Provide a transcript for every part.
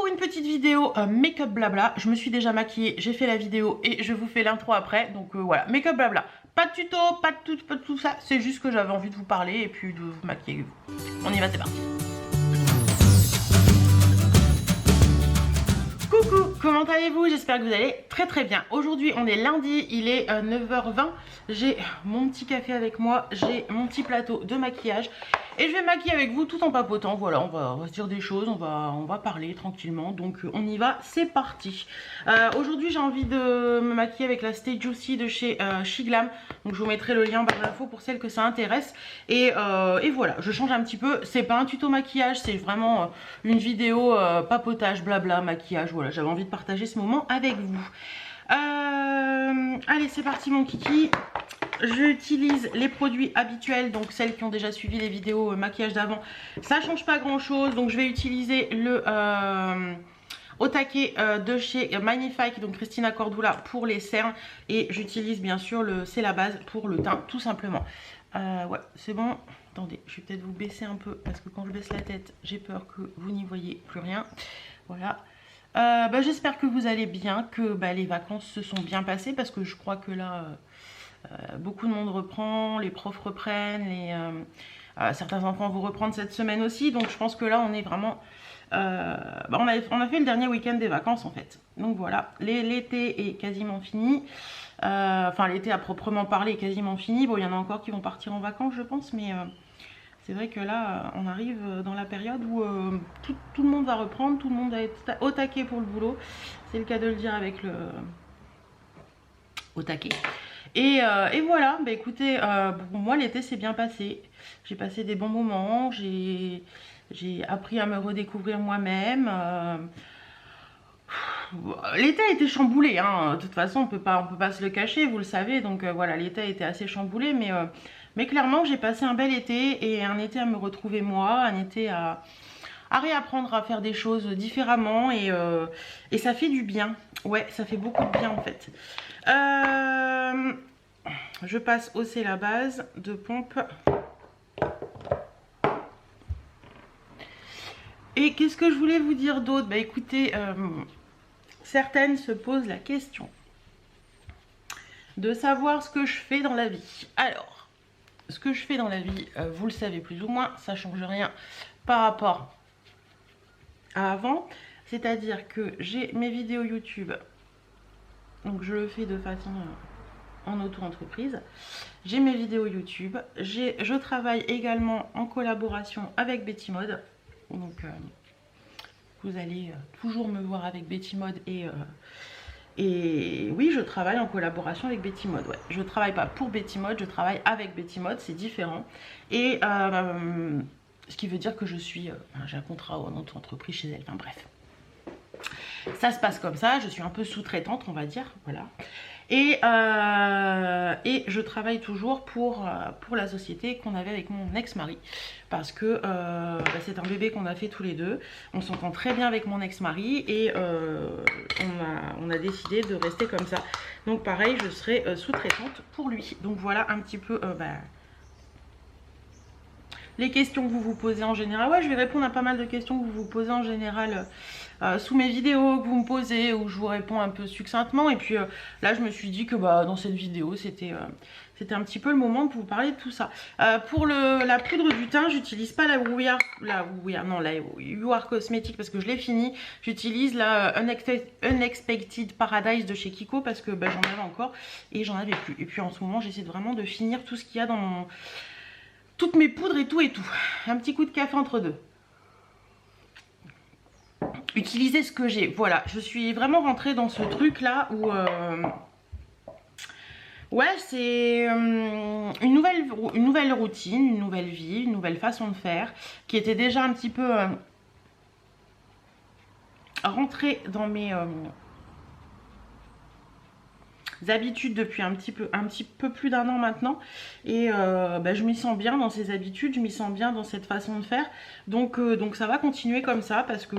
pour une petite vidéo make-up blabla. Je me suis déjà maquillée, j'ai fait la vidéo et je vous fais l'intro après. Donc voilà, make-up blabla. Pas de tuto, pas de tout ça. C'est juste que j'avais envie de vous parler et puis de vous maquiller. On y va, c'est parti. Coucou, comment allez-vous? J'espère que vous allez très très bien. Aujourd'hui on est lundi, il est 9h20. J'ai mon petit café avec moi, j'ai mon petit plateau de maquillage et je vais maquiller avec vous tout en papotant. Voilà, on va se dire des choses, on va parler tranquillement. Donc on y va, c'est parti. Aujourd'hui j'ai envie de me maquiller avec la Stay Juicy de chez Shiglam. Donc je vous mettrai le lien en barre d'infos pour celles que ça intéresse. Et voilà, je change un petit peu. C'est pas un tuto maquillage, c'est vraiment une vidéo papotage, blabla, maquillage. Voilà, j'avais envie de partager ce moment avec vous. Allez, c'est parti mon kiki. J'utilise les produits habituels, donc celles qui ont déjà suivi les vidéos maquillage d'avant. Ça change pas grand chose, donc je vais utiliser le au taquet de chez Magnifique, donc Christina Cordula pour les cernes. Et j'utilise bien sûr c'est la base pour le teint, tout simplement. Ouais, c'est bon. Attendez, je vais peut-être vous baisser un peu parce que quand je baisse la tête, j'ai peur que vous n'y voyez plus rien. Voilà. J'espère que vous allez bien, que les vacances se sont bien passées parce que je crois que là, beaucoup de monde reprend, les profs reprennent, certains enfants vont reprendre cette semaine aussi. Donc je pense que là, on est vraiment... on a fait le dernier week-end des vacances en fait. Donc voilà, l'été est quasiment fini. Enfin, l'été à proprement parler est quasiment fini. Bon, il y en a encore qui vont partir en vacances, je pense, mais... c'est vrai que là, on arrive dans la période où tout le monde va reprendre, tout le monde va être au taquet pour le boulot. C'est le cas de le dire avec le... au taquet. Et voilà, écoutez, pour moi l'été s'est bien passé. J'ai passé des bons moments, j'ai appris à me redécouvrir moi-même. L'été a été chamboulé, hein. De toute façon on peut pas se le cacher, vous le savez. Donc voilà, l'été a été assez chamboulé, mais clairement j'ai passé un bel été et un été à me retrouver moi, un été à réapprendre à faire des choses différemment et ça fait du bien. Ouais, ça fait beaucoup de bien en fait. Je passe hausser la base de pompe. Et qu'est-ce que je voulais vous dire d'autre? Écoutez, certaines se posent la question de savoir ce que je fais dans la vie. Alors, ce que je fais dans la vie, vous le savez plus ou moins, ça change rien par rapport à avant. C'est-à-dire que j'ai mes vidéos YouTube, donc je le fais de façon en auto-entreprise. J'ai mes vidéos YouTube, je travaille également en collaboration avec Betty Mode. Donc vous allez toujours me voir avec Betty Mode et oui, je travaille en collaboration avec Betty Mode. Ouais, je travaille pas pour Betty Mode, je travaille avec Betty Mode, c'est différent. Et ce qui veut dire que j'ai un contrat en auto-entreprise chez elle. Enfin bref, ça se passe comme ça. Je suis un peu sous-traitante, on va dire. Voilà. Et je travaille toujours pour la société qu'on avait avec mon ex-mari. Parce que c'est un bébé qu'on a fait tous les deux. On s'entend très bien avec mon ex-mari. Et on a décidé de rester comme ça. Donc pareil, je serai sous-traitante pour lui. Donc voilà un petit peu... les questions que vous vous posez en général. Ouais, je vais répondre à pas mal de questions que vous vous posez en général sous mes vidéos, que vous me posez, où je vous réponds un peu succinctement. Et puis là, je me suis dit que dans cette vidéo, c'était un petit peu le moment pour vous parler de tout ça. Pour la poudre du teint, j'utilise pas la You Are Cosmétique parce que je l'ai fini. J'utilise la Unexpected Paradise de chez Kiko parce que j'en avais encore et j'en avais plus. Et puis en ce moment, j'essaie vraiment de finir tout ce qu'il y a dans mon... toutes mes poudres et tout. Un petit coup de café entre deux. Utiliser ce que j'ai. Voilà, je suis vraiment rentrée dans ce truc là où... ouais, c'est une nouvelle routine, une nouvelle vie, une nouvelle façon de faire qui était déjà un petit peu rentrée dans mes... habitudes depuis un petit peu plus d'un an maintenant et je m'y sens bien dans ces habitudes, je m'y sens bien dans cette façon de faire, donc ça va continuer comme ça parce que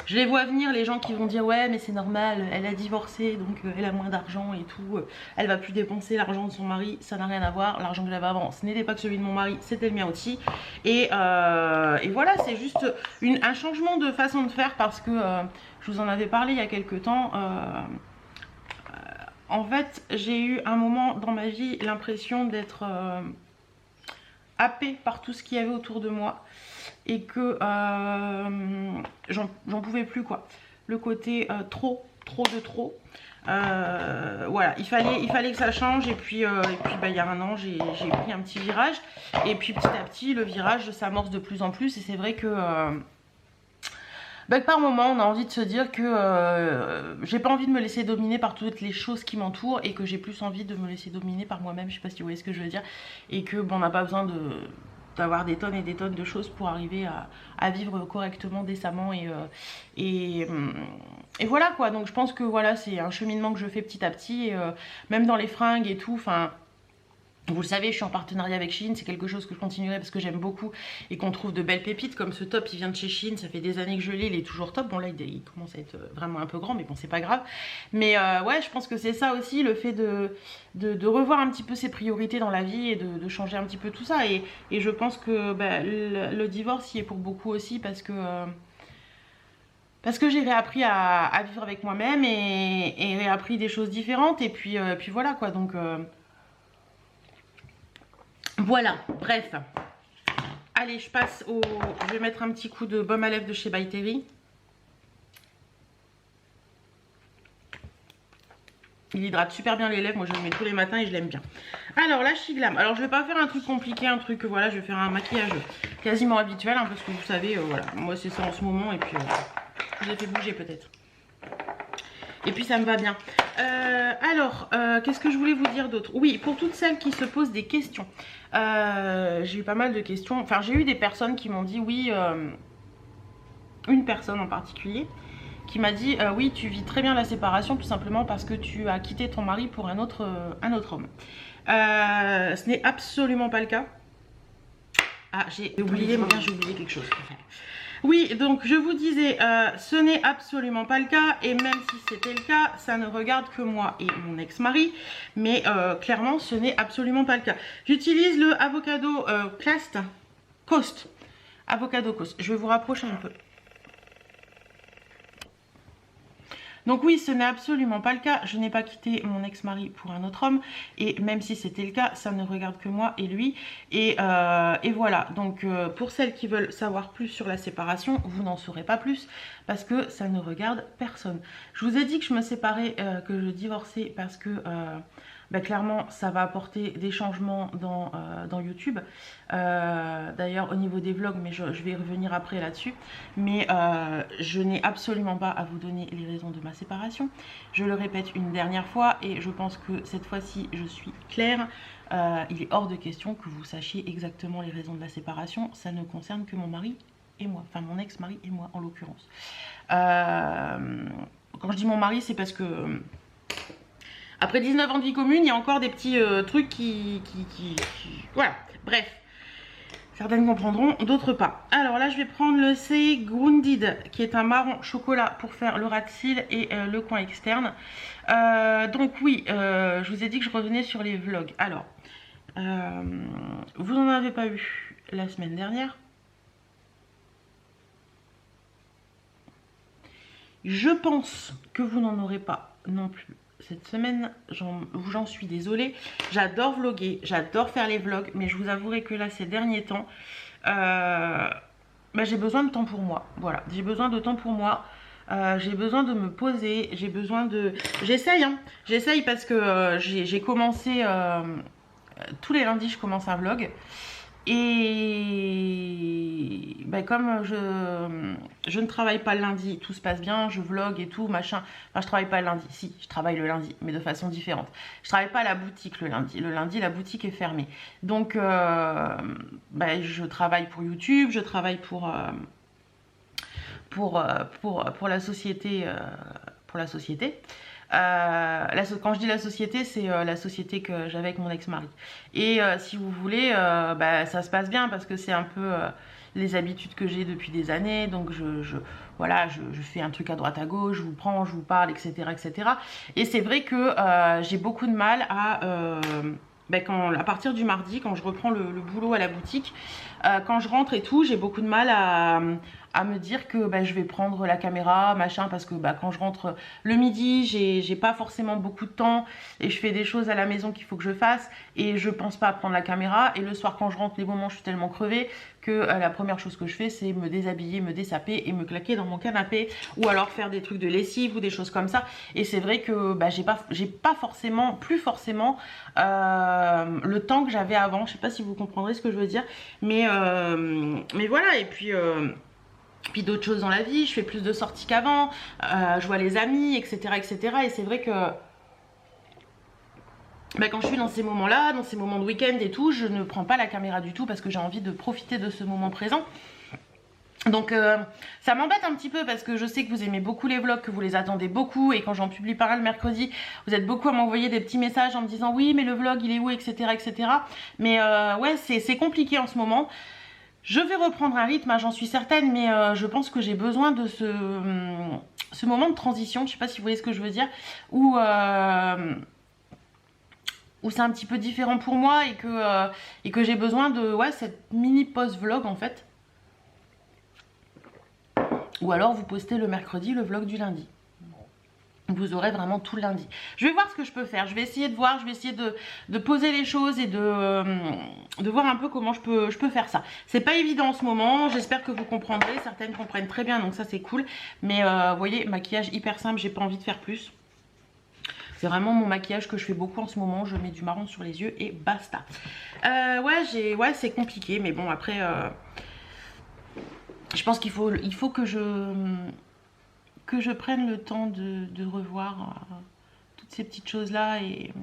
Je les vois venir, les gens qui vont dire ouais mais c'est normal, elle a divorcé donc elle a moins d'argent et tout, elle va plus dépenser l'argent de son mari, ça n'a rien à voir, l'argent que j'avais avant ce n'était pas que celui de mon mari, c'était le mien aussi. Et voilà, c'est juste un changement de façon de faire parce que je vous en avais parlé il y a quelques temps. En fait, j'ai eu un moment dans ma vie l'impression d'être happée par tout ce qu'il y avait autour de moi et que j'en pouvais plus quoi. Le côté trop de trop. Voilà, il fallait que ça change et puis bah, il y a un an j'ai pris un petit virage et puis petit à petit le virage s'amorce de plus en plus et c'est vrai que bah, par moment on a envie de se dire que j'ai pas envie de me laisser dominer par toutes les choses qui m'entourent et que j'ai plus envie de me laisser dominer par moi-même, je sais pas si vous voyez ce que je veux dire, et que bon, on n'a pas besoin d'avoir des tonnes et des tonnes de choses pour arriver à vivre correctement, décemment et voilà quoi. Donc je pense que voilà, c'est un cheminement que je fais petit à petit et même dans les fringues et tout, enfin vous le savez, je suis en partenariat avec Shein, c'est quelque chose que je continuerai parce que j'aime beaucoup et qu'on trouve de belles pépites comme ce top, il vient de chez Shein, ça fait des années que je l'ai, il est toujours top. Bon là il commence à être vraiment un peu grand mais bon c'est pas grave. Mais ouais, je pense que c'est ça aussi, le fait de revoir un petit peu ses priorités dans la vie et de changer un petit peu tout ça. Et je pense que bah, le divorce y est pour beaucoup aussi parce que j'ai réappris à vivre avec moi-même et réappris des choses différentes et puis voilà quoi, donc... Voilà, bref. Allez, je passe au... Je vais mettre un petit coup de baume à lèvres de chez By Terry. Il hydrate super bien les lèvres. Moi, je le mets tous les matins et je l'aime bien. Alors, la Shiglam. Alors, je vais pas faire un truc compliqué, un truc... Voilà, je vais faire un maquillage quasiment habituel. Hein, parce que vous savez, voilà. Moi, c'est ça en ce moment. Et puis, je l'ai fait bouger peut-être. Et puis ça me va bien. Alors, qu'est-ce que je voulais vous dire d'autre? Oui, pour toutes celles qui se posent des questions. J'ai eu pas mal de questions. Enfin, j'ai eu des personnes qui m'ont dit oui. Une personne en particulier qui m'a dit oui, tu vis très bien la séparation tout simplement parce que tu as quitté ton mari pour un autre homme. Ce n'est absolument pas le cas. Ah, j'ai oublié quelque chose. Oui, donc je vous disais, ce n'est absolument pas le cas et même si c'était le cas, ça ne regarde que moi et mon ex-mari, mais clairement ce n'est absolument pas le cas. J'utilise le Avocado Coast. Avocado Coast. Je vais vous rapprocher un peu. Donc oui, ce n'est absolument pas le cas. Je n'ai pas quitté mon ex-mari pour un autre homme. Et même si c'était le cas, ça ne regarde que moi et lui. Et voilà. Donc pour celles qui veulent savoir plus sur la séparation, vous n'en saurez pas plus. Parce que ça ne regarde personne. Je vous ai dit que je me séparais, que je divorçais parce que... bah, clairement ça va apporter des changements dans YouTube. D'ailleurs au niveau des vlogs, mais je vais y revenir après là-dessus. Mais je n'ai absolument pas à vous donner les raisons de ma séparation. Je le répète une dernière fois et je pense que cette fois-ci je suis claire. Il est hors de question que vous sachiez exactement les raisons de la séparation. Ça ne concerne que mon mari et moi, enfin mon ex-mari et moi en l'occurrence. Quand je dis mon mari, c'est parce que après 19 ans de vie commune, il y a encore des petits trucs qui... Voilà, bref. Certaines comprendront, d'autres pas. Alors là, je vais prendre le C Grounded, qui est un marron chocolat pour faire le ras de cils et le coin externe. Donc oui, je vous ai dit que je revenais sur les vlogs. Alors, vous n'en avez pas eu la semaine dernière. Je pense que vous n'en aurez pas non plus cette semaine, j'en suis désolée. J'adore vlogger, j'adore faire les vlogs, mais je vous avouerai que là, ces derniers temps, bah, j'ai besoin de temps pour moi. Voilà, j'ai besoin de temps pour moi. J'ai besoin de me poser, j'ai besoin de... J'essaye, hein. J'essaye parce que j'ai commencé... tous les lundis, je commence un vlog. Et ben comme je ne travaille pas le lundi, tout se passe bien, je vlog et tout, machin. Enfin, je travaille pas le lundi, si, je travaille le lundi, mais de façon différente. Je travaille pas à la boutique le lundi. Le lundi, la boutique est fermée. Donc, ben, je travaille pour YouTube, je travaille pour la société. Quand je dis la société, c'est la société que j'avais avec mon ex-mari. Et si vous voulez, bah, ça se passe bien parce que c'est un peu... les habitudes que j'ai depuis des années. Donc voilà, je fais un truc à droite à gauche, je vous prends, je vous parle, etc. etc. Et c'est vrai que j'ai beaucoup de mal à... à partir du mardi, quand je reprends le boulot à la boutique, quand je rentre et tout, j'ai beaucoup de mal à me dire que je vais prendre la caméra, machin, parce que quand je rentre le midi, j'ai pas forcément beaucoup de temps et je fais des choses à la maison qu'il faut que je fasse et je pense pas à prendre la caméra. Et le soir, quand je rentre, les moments, je suis tellement crevée que la première chose que je fais, c'est me déshabiller, me dessaper et me claquer dans mon canapé, ou alors faire des trucs de lessive ou des choses comme ça. Et c'est vrai que j'ai pas forcément, plus forcément le temps que j'avais avant. Je sais pas si vous comprendrez ce que je veux dire, mais voilà. Et puis d'autres choses dans la vie, je fais plus de sorties qu'avant, je vois les amis, etc. etc. Et c'est vrai que quand je suis dans ces moments-là, dans ces moments de week-end et tout, je ne prends pas la caméra du tout parce que j'ai envie de profiter de ce moment présent. Donc ça m'embête un petit peu parce que je sais que vous aimez beaucoup les vlogs, que vous les attendez beaucoup, et quand j'en publie pas un le mercredi, vous êtes beaucoup à m'envoyer des petits messages en me disant oui mais le vlog il est où, etc. etc. Mais ouais, c'est compliqué en ce moment. Je vais reprendre un rythme, hein, j'en suis certaine, mais je pense que j'ai besoin de ce moment de transition, je sais pas si vous voyez ce que je veux dire, où c'est un petit peu différent pour moi et que j'ai besoin de cette mini pause vlog en fait. Ou alors vous postez le mercredi le vlog du lundi. Vous aurez vraiment tout le lundi. Je vais voir ce que je peux faire. Je vais essayer de voir, je vais essayer de poser les choses et de voir un peu comment je peux faire ça. C'est pas évident en ce moment. J'espère que vous comprendrez. Certaines comprennent très bien, donc ça c'est cool. Mais vous voyez, maquillage hyper simple, j'ai pas envie de faire plus. C'est vraiment mon maquillage que je fais beaucoup en ce moment. Je mets du marron sur les yeux et basta. Ouais, c'est compliqué, mais bon après... je pense qu'il faut que je prenne le temps de revoir toutes ces petites choses là et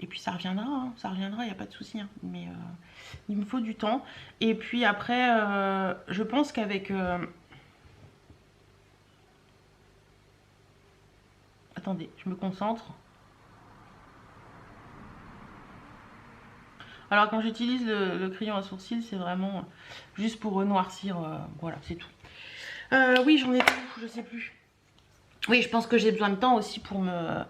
puis ça reviendra, hein, il n'y a pas de souci, hein, mais il me faut du temps. Et puis après je pense qu'avec attendez, je me concentre. Alors quand j'utilise le crayon à sourcils, c'est vraiment juste pour renoircir, voilà, c'est tout. Oui, j'en ai tout, je sais plus. Oui, je pense que j'ai besoin de temps aussi pour me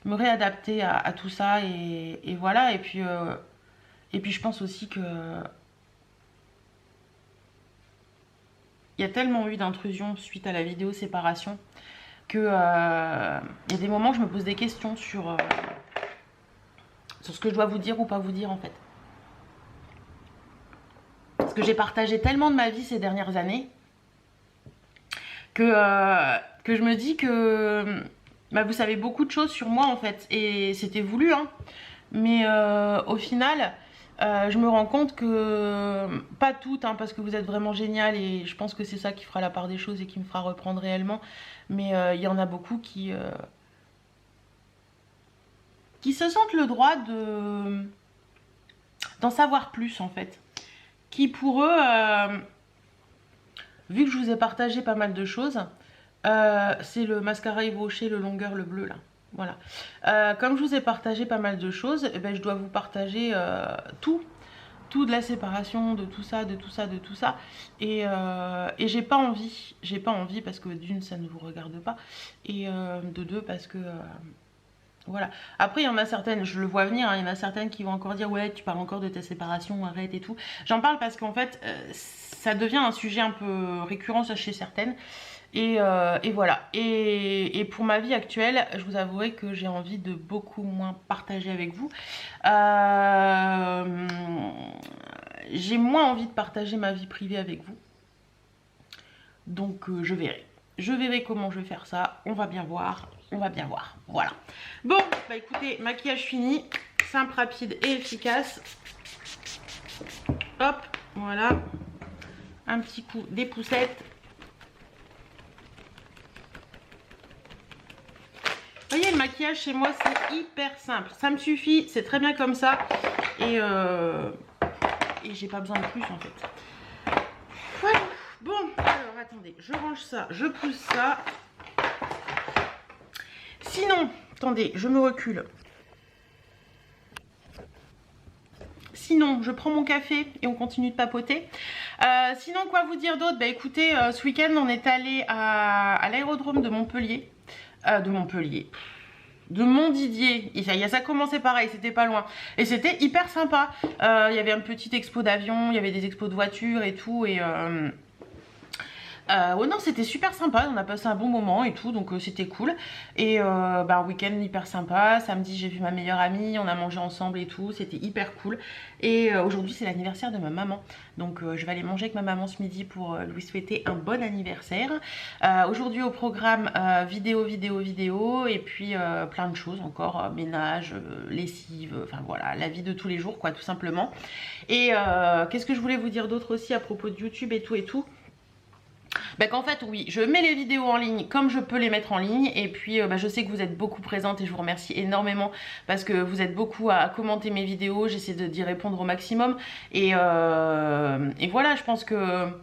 réadapter à tout ça et voilà. Et puis je pense aussi que il y a tellement eu d'intrusions suite à la vidéo séparation que il y a des moments où je me pose des questions sur ce que je dois vous dire ou pas vous dire en fait. Parce que j'ai partagé tellement de ma vie ces dernières années que je me dis que vous savez beaucoup de choses sur moi en fait, et c'était voulu, hein. Mais au final je me rends compte que pas toutes, hein, parce que vous êtes vraiment génial et je pense que c'est ça qui fera la part des choses et qui me fera reprendre réellement, mais il y en a beaucoup qui se sentent le droit d'en savoir plus en fait, qui pour eux vu que je vous ai partagé pas mal de choses, c'est le mascara Yves Rocher, le longueur, le bleu là. Voilà. Comme je vous ai partagé pas mal de choses, eh ben, je dois vous partager tout de la séparation, de tout ça, de tout ça, de tout ça. Et j'ai pas envie parce que d'une, ça ne vous regarde pas, et de deux, parce que... voilà. Après, il y en a certaines, je le vois venir, hein, il y en a certaines qui vont encore dire ouais, tu parles encore de ta séparation, arrête et tout. J'en parle parce qu'en fait, ça devient un sujet un peu récurrent chez certaines. Et voilà. Et pour ma vie actuelle, je vous avouerai que j'ai envie de beaucoup moins partager avec vous. J'ai moins envie de partager ma vie privée avec vous. Donc je verrai. Je verrai comment je vais faire ça. On va bien voir. On va bien voir. Voilà. Bon, bah écoutez, maquillage fini. Simple, rapide et efficace. Hop, voilà. Un petit coup des poussettes. Vous voyez, le maquillage chez moi, c'est hyper simple. Ça me suffit, c'est très bien comme ça. Et j'ai pas besoin de plus en fait. Voilà. Bon, alors attendez, je range ça, je pousse ça. Sinon, attendez, je me recule. Sinon, je prends mon café et on continue de papoter. Sinon, quoi vous dire d'autre? Bah écoutez, ce week-end, on est allé à l'aérodrome de Montpellier. De Montdidier. Ça a commencé pareil, c'était pas loin. Et c'était hyper sympa. Il y avait une petite expo d'avion, il y avait des expos de voitures et tout. Et ouais, non, c'était super sympa, on a passé un bon moment et tout, donc c'était cool. Et un week-end hyper sympa. Samedi, j'ai vu ma meilleure amie, on a mangé ensemble et tout, c'était hyper cool. Et aujourd'hui, c'est l'anniversaire de ma maman, donc je vais aller manger avec ma maman ce midi pour lui souhaiter un bon anniversaire. Aujourd'hui, au programme, vidéo, et puis plein de choses encore, ménage, lessive, enfin voilà, la vie de tous les jours, quoi, tout simplement. Et qu'est-ce que je voulais vous dire d'autre aussi à propos de YouTube et tout. Bah qu'en fait oui, je mets les vidéos en ligne comme je peux les mettre en ligne. Et puis je sais que vous êtes beaucoup présentes et je vous remercie énormément parce que vous êtes beaucoup à commenter mes vidéos. J'essaie d'y répondre au maximum. Et voilà, je pense que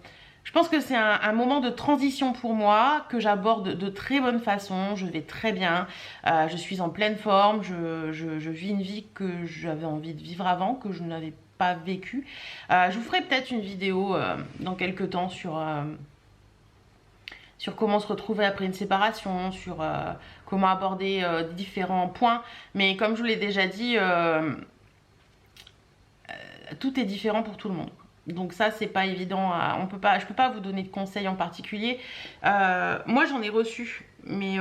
c'est un moment de transition pour moi, que j'aborde de très bonne façon. Je vais très bien, je suis en pleine forme, je vis une vie que j'avais envie de vivre avant, que je n'avais pas vécu. Je vous ferai peut-être une vidéo dans quelques temps sur comment se retrouver après une séparation, sur comment aborder différents points. Mais comme je vous l'ai déjà dit, tout est différent pour tout le monde. Donc ça, c'est pas évident. Je peux pas vous donner de conseils en particulier. Moi, j'en ai reçu, mais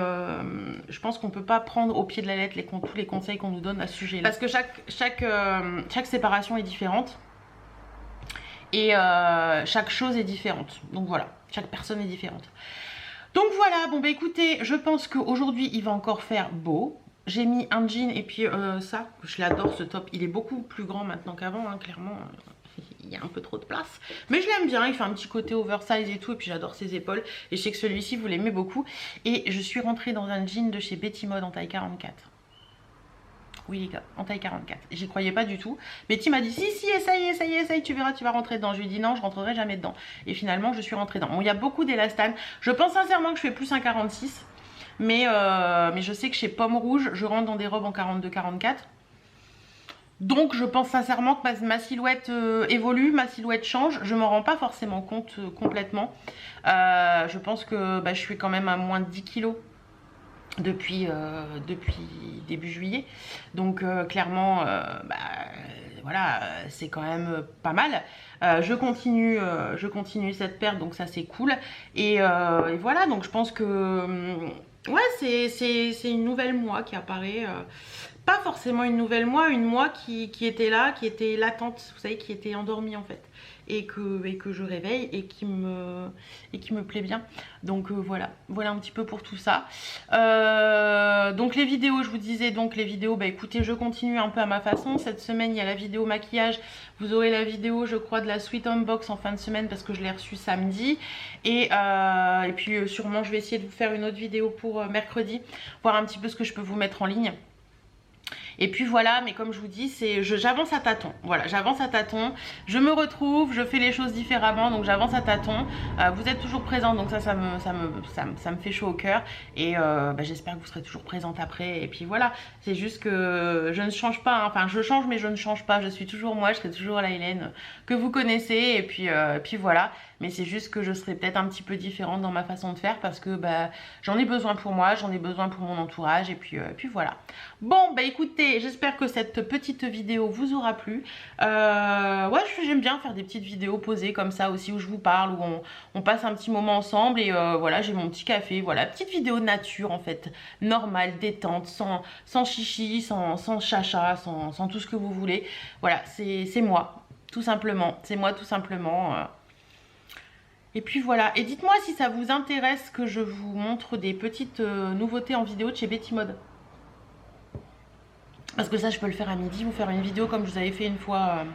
je pense qu'on peut pas prendre au pied de la lettre tous les conseils qu'on nous donne à ce sujet-là. Parce que chaque séparation est différente. Et chaque chose est différente. Donc voilà, chaque personne est différente. Donc voilà, bon bah écoutez, je pense qu'aujourd'hui il va encore faire beau. J'ai mis un jean et puis ça, je l'adore ce top. Il est beaucoup plus grand maintenant qu'avant, hein, clairement. Il y a un peu trop de place. Mais je l'aime bien, il fait un petit côté oversize et tout. Et puis j'adore ses épaules. Et je sais que celui-ci, vous l'aimez beaucoup. Et je suis rentrée dans un jean de chez Betty Mode en taille 44. Oui les gars, en taille 44. J'y croyais pas du tout. Betty m'a dit si, essaye, tu verras, tu vas rentrer dedans. Je lui ai dit non, je rentrerai jamais dedans. Et finalement, je suis rentrée dedans. Bon, il y a beaucoup d'élastane. Je pense sincèrement que je fais plus un 46. Mais je sais que chez Pomme Rouge, je rentre dans des robes en 42-44. Donc je pense sincèrement que ma silhouette évolue, ma silhouette change. Je m'en rends pas forcément compte complètement. Je pense que je suis quand même à moins de 10 kilos. Depuis début juillet, donc clairement voilà, c'est quand même pas mal. Je continue cette perte, donc ça c'est cool. Et voilà, donc je pense que ouais, c'est une nouvelle moi qui apparaît. Pas forcément une nouvelle moi, une moi qui était là, qui était latente, vous savez, qui était endormie en fait. Et que je réveille et qui me plaît bien. Donc voilà un petit peu pour tout ça. Donc les vidéos, je vous disais, donc les vidéos, écoutez, je continue un peu à ma façon. Cette semaine, il y a la vidéo maquillage. Vous aurez la vidéo, je crois, de la Sweet Home Box en fin de semaine parce que je l'ai reçue samedi. Et puis sûrement, je vais essayer de vous faire une autre vidéo pour mercredi, voir un petit peu ce que je peux vous mettre en ligne. Et puis voilà, mais comme je vous dis, j'avance à tâtons. Voilà, j'avance à tâtons. Je me retrouve, je fais les choses différemment, donc j'avance à tâtons. Vous êtes toujours présente, donc ça me fait chaud au cœur. Et j'espère que vous serez toujours présente après. Et puis voilà, c'est juste que je ne change pas. Hein. Enfin, je change, mais je ne change pas. Je suis toujours moi, je serai toujours la Hélène que vous connaissez. Et puis voilà. Mais c'est juste que je serai peut-être un petit peu différente dans ma façon de faire parce que j'en ai besoin pour moi, j'en ai besoin pour mon entourage et puis voilà. Bon écoutez, j'espère que cette petite vidéo vous aura plu. Ouais, j'aime bien faire des petites vidéos posées comme ça aussi où je vous parle, où on passe un petit moment ensemble et voilà, j'ai mon petit café, voilà, petite vidéo nature en fait, normale, détente, sans chichi, sans chacha, sans tout ce que vous voulez. Voilà, c'est moi, tout simplement, c'est moi tout simplement. Et puis voilà, et dites-moi si ça vous intéresse que je vous montre des petites nouveautés en vidéo de chez Betty Mode. Parce que ça, je peux le faire à midi, vous faire une vidéo comme je vous avais fait une fois,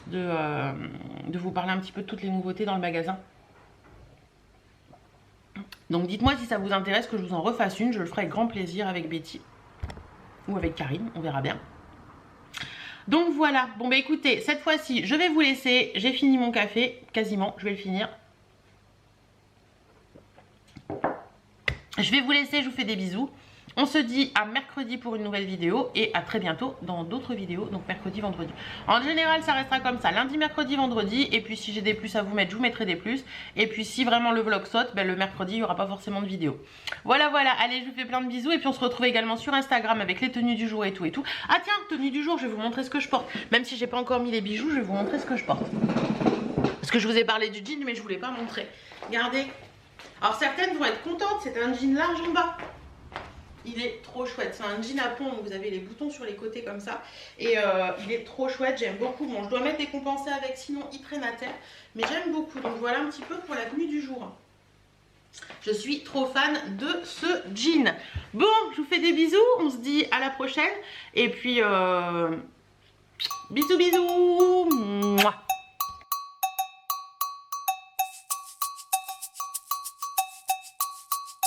de vous parler un petit peu de toutes les nouveautés dans le magasin. Donc dites-moi si ça vous intéresse que je vous en refasse une, je le ferai avec grand plaisir avec Betty. Ou avec Karine, on verra bien. Donc voilà, bon écoutez, cette fois-ci, je vais vous laisser, j'ai fini mon café, quasiment, je vais le finir. Je vais vous laisser, je vous fais des bisous. On se dit à mercredi pour une nouvelle vidéo et à très bientôt dans d'autres vidéos, donc mercredi, vendredi. En général, ça restera comme ça, lundi, mercredi, vendredi. Et puis si j'ai des plus à vous mettre, je vous mettrai des plus. Et puis si vraiment le vlog saute, ben, le mercredi, il n'y aura pas forcément de vidéo. Voilà, voilà. Allez, je vous fais plein de bisous. Et puis on se retrouve également sur Instagram avec les tenues du jour et tout et tout. Ah tiens, tenue du jour, je vais vous montrer ce que je porte. Même si j'ai pas encore mis les bijoux, je vais vous montrer ce que je porte. Parce que je vous ai parlé du jean, mais je voulais pas montrer. Regardez. Alors certaines vont être contentes, c'est un jean large en bas. Il est trop chouette, c'est un jean à pont, donc vous avez les boutons sur les côtés comme ça. Et il est trop chouette, j'aime beaucoup. Bon, je dois mettre des compensés avec, sinon il traîne à terre. Mais j'aime beaucoup, donc voilà un petit peu pour la tenue du jour. Je suis trop fan de ce jean. Bon, je vous fais des bisous, on se dit à la prochaine. Et puis, bisous bisous.